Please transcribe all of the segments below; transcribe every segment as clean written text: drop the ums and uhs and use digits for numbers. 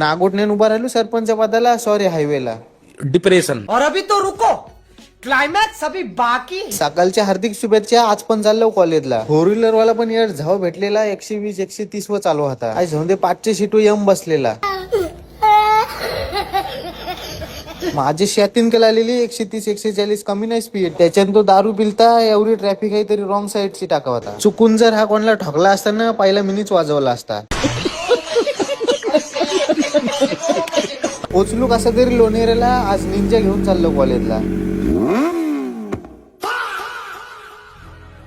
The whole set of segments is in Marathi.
नागोटने उभा राहिलो सरपंच पदाला, सॉरी हायवेला. डिप्रेशन. और अभी तो रुको, क्लाइमॅक्स अभी बाकी है. सकाळच्या हार्दिक शुभेच्छा. आज पण चाललो कॉलेजला. 4 व्हीलर वाला पण यार झाव भेटलेला 120-130 व चालू होता. आज जाऊन दे 5चे सीटू यम बसलेला. माझी 36 आलेली 130-140 कमी नाही स्पीड. त्याच्यात तो दारू पिलता, एवढी ट्रॅफिक आहे तरी रॉंग साईडची टाका होता. चुकून जर हा कोणाला ठोकला असता ना, पहिला मिनीच वाजवला असता. पोचलो कसा तरी लोणेरेला. आज निंजा घेऊन चाललो कॉलेजला.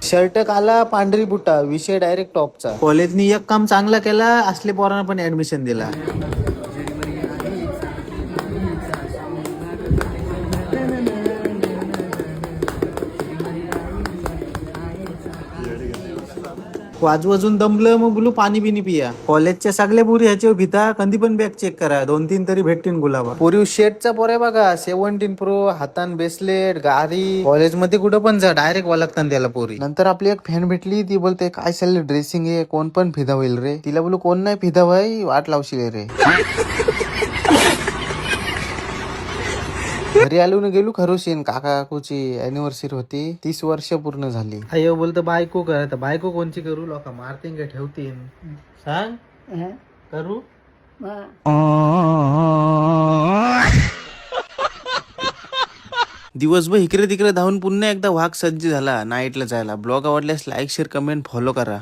शर्ट काला, पांढरी बुटा, विषय डायरेक्ट टॉपचा. कॉलेजनी एक काम चांगला केला, असले पोरांना पण ऍडमिशन दिला. वाजवून दमलं मग बोलू पाणी बिनी पिया. कॉलेजच्या सगळ्या पोरी ह्याच्यावर भिता, कधी पण बॅग चेक करा, 2-3 तरी भेटतील गुलाबा. पोरी शेटचा पोऱ्या बघा, 17 प्रो, हातान ब्रेसलेट, गाडी. कॉलेजमध्ये कुठं पण जा, डायरेक्ट वळखतात त्याला पोरी. नंतर आपली एक फॅन भेटली, ती बोलते काय चाललं ड्रेसिंग आहे, कोण पण फिदा होईल रे. तिला बोलू कोण नाही फिदा भाई, वाट लावशील रे. घरी आलो न गेलो खरोशीन. काका काकूची अॅनिव्हर्सरी होती, 30 वर्ष पूर्ण झाली. अयो बोलतो बायको कर, तर बायको कोणची करू, लोक मारतीन का ठेवतीन, सांग करू. दिवसभर इकडे तिकडे धावून पुन्हा एकदा वाघ सज्ज झाला नाईटला जायला. ब्लॉग आवडल्यास लाईक शेअर कमेंट फॉलो करा.